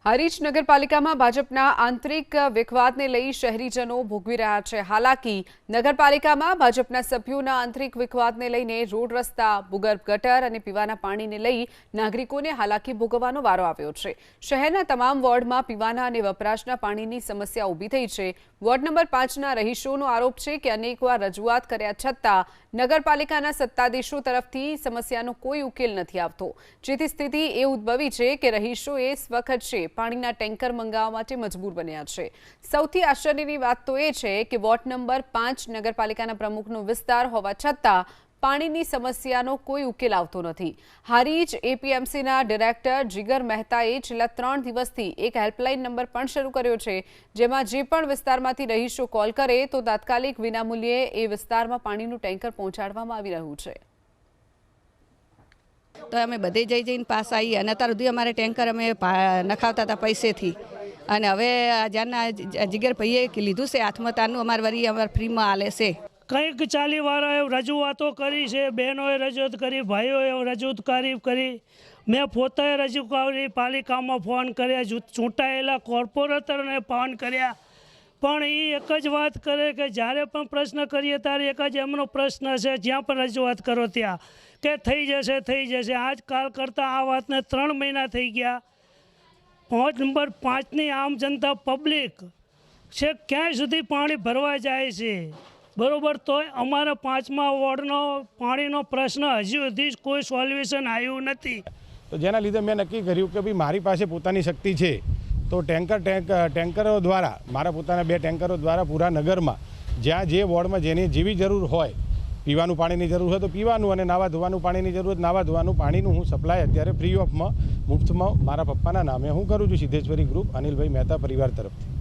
હરીજ નગરપાલિકામાં ભાજપના આંતરિક વિખવાદને લઈ શહેરીજનો ભોગવી રહ્યા છે હાલાકી। નગરપાલિકામાં ભાજપના સભ્યોના આંતરિક વિખવાદને લઈને રોડ રસ્તા, ભૂગર્ભ ગટર અને પીવાના પાણીને લઈ નાગરિકોને હાલાકી ભોગવવાનો વારો આવ્યો છે। શહેરના તમામ વોર્ડમાં પીવાના અને વપરાશના પાણીની સમસ્યા ઊભી થઈ છે। વોર્ડ નંબર 5ના રહીશોનો આરોપ છે કે અનેકવાર રજૂઆત કર્યા છતાં નગરપાલિકાના સત્તાધીશો તરફથી સમસ્યાનો કોઈ ઉકેલ નથી આવતો, જેથી સ્થિતિ એ ઉદ્ભવી છે કે રહીશોએ સ્વખર્ચે પાણીના ટેન્કર મંગાવવા માટે મજબૂર બન્યા છે। સૌથી આશ્ચર્યની વાત તો એ છે કે વોર્ડ નંબર 5 નગરપાલિકાના પ્રમુખનો વિસ્તાર હોવા છતાં પાણીની સમસ્યાનો કોઈ ઉકેલ આવતો નથી। હારીજ એપીએમસીના ડિરેક્ટર જીગર મહેતાએ છેલ્લા 3 દિવસથી એક હેલ્પલાઇન નંબર પણ શરૂ કર્યો છે, જેમાં જે પણ વિસ્તારમાંથી રહીશો કોલ કરે તો તાત્કાલિક વિનામૂલ્યે એ વિસ્તારમાં પાણીનું ટેન્કર પહોંચાડવામાં આવી રહ્યું છે। તો અમે બધે જઈને પાસ આવી અને અત્યાર સુધી અમારે ટેન્કર અમે નખાવતા હતા પૈસેથી, અને હવે જ્યારના જીગર ભાઈએ લીધું છે હાથમાં તારનું અમારે વરી અમારે ફ્રીમાં આલે છે। કંઈક 40 વાર રજૂઆતો કરી છે, બહેનોએ રજૂઆત કરી, ભાઈઓએ રજૂઆત કરી, મેં પોતાએ રજૂઆત કરી, પાલિકામાં ફોન કર્યા, ચૂંટાયેલા કોર્પોરેટરને ફોન કર્યા, પણ એ એક જ વાત કરે કે જ્યારે પણ પ્રશ્ન કરીએ ત્યારે એક જ એમનો પ્રશ્ન છે, જ્યાં પણ રજૂઆત કરો ત્યાં કે થઈ જશે। આજકાલ કરતાં આ વાતને 3 મહિના થઈ ગયા। વોર્ડ નંબર 5ની આમ જનતા પબ્લિક છે ક્યાંય સુધી પાણી ભરવા જાય છે, બરોબર, તોય અમારા 5મા વોર્ડનો પાણીનો પ્રશ્ન હજુ સુધી કોઈ સોલ્યુશન આવ્યું નથી। તો જેના લીધે મેં નક્કી કર્યું કે ભાઈ મારી પાસે પોતાની શક્તિ છે, તો ટેન્કરો દ્વારા, મારા પોતાના 2 ટેન્કરો દ્વારા પૂરા નગરમાં જ્યાં જે વોર્ડમાં જેની જેવી જરૂર હોય, પીવાનું પાણીની જરૂર હોય તો પીવાનું, અને નાવા ધોવાનું પાણીની જરૂર હોય નાવા ધોવાનું પાણીનું હું સપ્લાય અત્યારે ફ્રી ઓફમાં મુફ્તમાં મારા પપ્પાના નામે હું કરું છું, સિદ્ધેશ્વરી ગ્રુપ, અનિલભાઈ મહેતા પરિવાર તરફથી।